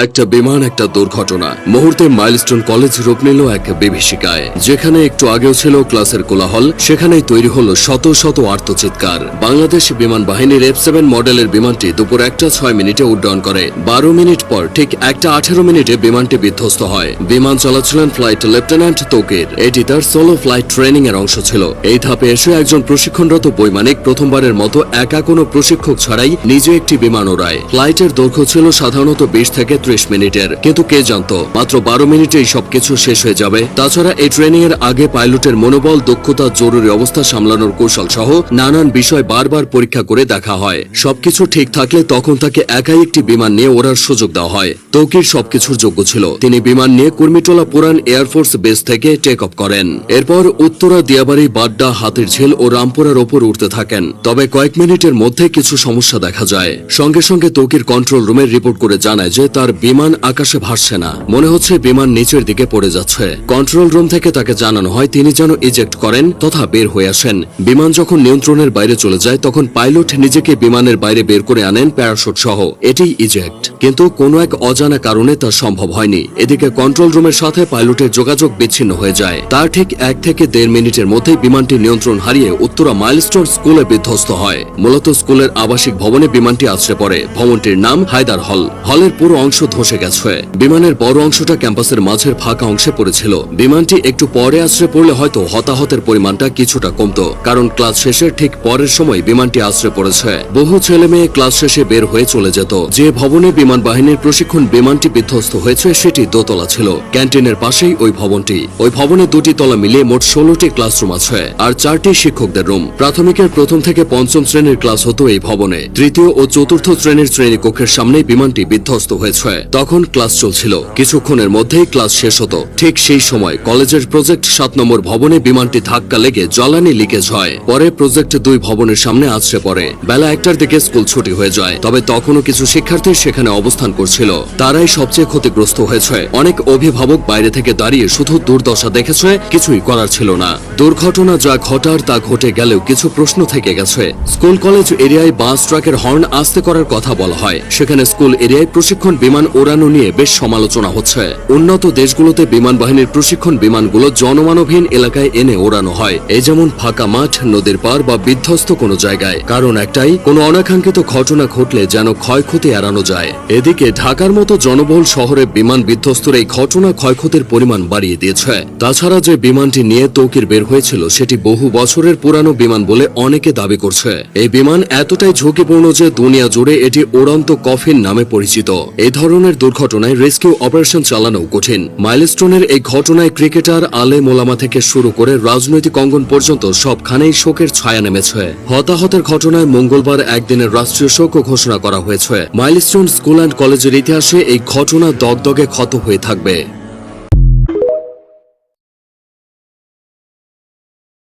একটা বিমান একটা দুর্ঘটনা মুহূর্তে মাইলস্টোন কলেজ রূপ নিল এক বিভীষিকায়। যেখানে একটু আগেও ছিল ক্লাসের কোলাহল, সেখানেই তৈরি হলো শত শত আর্তচিৎকার। বাংলাদেশ বিমান বাহিনীর F7 মডেলের বিমানটি দুপুর 1:06 উড্ডয়ন করে। 12 মিনিট পর ঠিক 1:18 বিমানটি বিধ্বস্ত হয়। বিমান চালাচ্ছিলেন ফ্লাইট লেফটেন্যান্ট তৌকির। এটি তার সোলো ফ্লাইট ট্রেনিং এর অংশ ছিল। এই ধাপে এসে একজন প্রশিক্ষণরত বৈমানিক প্রথমবারের মতো একা কোনো প্রশিক্ষক ছাড়াই নিজে একটি বিমান ওড়ায়। ফ্লাইটের দৈর্ঘ্য ছিল সাধারণত 20 থেকে 30 মিনিটের, কিন্তু কে জানতো মাত্র 12 মিনিটেই সবকিছু শেষ হয়ে যাবে। তাছাড়া এই ট্রেনিং এর আগে পাইলটের মনোবল, দক্ষতা, জরুরি অবস্থা সামলানোর কৌশল সহ নানান বিষয় বারবার পরীক্ষা করে দেখা হয়। সবকিছু ঠিক থাকলে তখন তাকে একাই একটি বিমান নিয়ে ওড়ার সুযোগ দেওয়া হয়। তৌকির সবকিছুর যোগ্য ছিল। তিনি বিমান নিয়ে কুর্মিটোলা পুরান এয়ারফোর্স বেস থেকে টেক অফ করেন। এরপর উত্তরা, দিয়াবাড়ি, বাড্ডা, হাতিরঝিল ও রামপুরার ওপর উঠতে থাকেন। তবে কয়েক মিনিটের মধ্যে কিছু সমস্যা দেখা যায়। সঙ্গে সঙ্গে তৌকির কন্ট্রোল রুমে রিপোর্ট করে জানায় যে তার বিমান আকাশে ভাসছে না, মনে হচ্ছে বিমান নিচের দিকে পড়ে যাচ্ছে। কন্ট্রোল রুম থেকে তাকে জানানো হয় তিনি যেন ইজেক্ট করেন তথা বের হয়ে আসেন। বিমান যখন নিয়ন্ত্রণের বাইরে চলে যায় তখন পাইলট নিজেকে বিমানের বাইরে বের করে আনেন প্যারাশুট সহ। এটি ইজেক্ট, কিন্তু কোনো এক অজানা কারণে তা সম্ভব হয়নি। এদিকে কন্ট্রোল রুমের সাথে পাইলটের যোগাযোগ বিচ্ছিন্ন হয়ে যায়। তার ঠিক 1 থেকে 1.5 মিনিটের মধ্যেই বিমানটি নিয়ন্ত্রণ হারিয়ে উত্তরা মাইলস্টোন স্কুলে বিধ্বস্ত হয়। মূলত স্কুলের আবাসিক ভবনে বিমানটি আছড়ে পড়ে। ভবনটির নাম হায়দার হল। হলের পুরো অংশ ধসে গেছে। বিমানের বড় অংশটা ক্যাম্পাসের মাঝের ফাঁকা অংশে পড়েছিল। বিমানটি একটু পরে আছড়ে পড়লে হয়তো হতাহতের পরিমাণটা কিছুটা কমতো, কারণ ক্লাস শেষের ঠিক পরের সময় বিমানটি আছড়ে পড়েছে। বহু ছেলে মেয়ে ক্লাস শেষে বের হয়ে চলে যেত। যে ভবনে বিমান বাহিনীর প্রশিক্ষণ বিমানটি বিধ্বস্ত হয়েছে সেটি দোতলা ছিল। ক্যান্টিনের পাশেই ওই ভবনটি। ওই ভবনে 2টি তলা মিলিয়ে মোট 16টি ক্লাসরুম আছে আর 4টি শিক্ষকদের রুম। প্রাথমিকের 1ম থেকে 5ম শ্রেণীর ক্লাস হতো এই ভবনে। 3য় ও 4র্থ শ্রেণীর শ্রেণীকক্ষের সামনেই বিমানটি বিধ্বস্ত হয়েছে। তখন ক্লাস চলছিল। কিছুক্ষণের মধ্যেই ক্লাস শেষ হতো। ঠিক সেই সময় কলেজের প্রজেক্ট 7 নম্বর ভবনে বিমানটি ধাক্কা লেগে জ্বালানি লিকেজ হয়। পরে প্রজেক্ট 2 ভবনের সামনে আছড়ে পড়ে। বেলা 1টার দিকে স্কুল ছুটি হয়ে যায়। তবে তখনও কিছু শিক্ষার্থী সেখানে অবস্থান করছিল। তারাই সবচেয়ে ক্ষতিগ্রস্ত হয়েছে। অনেক অভিভাবক বাইরে থেকে দাঁড়িয়ে শুধু দুর্দশা দেখেছে, কিছুই করার ছিল না। দুর্ঘটনা যা ঘটার তা ঘটে গেলেও কিছু প্রশ্ন থেকে গেছে। স্কুল কলেজ এরিয়ায় বাস ট্রাকের হর্ন আস্তে করার কথা বলা হয়। সেখানে স্কুল এরিয়ায় প্রশিক্ষণ বিমান ওড়ানো নিয়ে বেশ সমালোচনা হচ্ছে। উন্নত দেশগুলোতে বিমান বাহিনীর প্রশিক্ষণ বিমানগুলো জনমানবহীন এলাকায় এনে ওড়ানো হয়, এই যেমন ফাঁকা মাঠ, নদীর পার বা বিধ্বস্ত কোনো জায়গায়। কারণ একটাই, কোনো অনাকাঙ্ক্ষিত ঘটনা ঘটলে যেন ক্ষয়ক্ষতি এড়ানো যায়। এদিকে ঢাকার মতো জনবহুল শহরে বিমান বিধ্বস্তের এই ঘটনা ক্ষয়ক্ষতির পরিমাণ বাড়িয়ে দিয়েছে। তাছাড়া যে বিমানটি নিয়ে তৌকির বের হয়েছিল সেটি বহু বছরের পুরানো বিমান বলে অনেকে দাবি করছে। এই বিমান এতটাই ঝুঁকিপূর্ণ যে দুনিয়া জুড়ে এটি উড়ন্ত কফিন নামে পরিচিত। এই ধরনের দুর্ঘটনায় রেস্কিউ অপারেশন চালানো কঠিন। মাইলস্টোনের এই ঘটনায় ক্রিকেটার, আলেম ওলামা থেকে শুরু করে রাজনৈতিক অঙ্গন পর্যন্ত সবখানেই শোকের ছায়া নেমেছে। হতাহতের ঘটনায় মঙ্গলবার একদিনের রাষ্ট্রীয় শোক ঘোষণা করা হয়েছে। মাইলস্টোন স্কুল অ্যান্ড কলেজের ইতিহাসে এই ঘটনা দগদগে ক্ষত হয়ে থাকবে।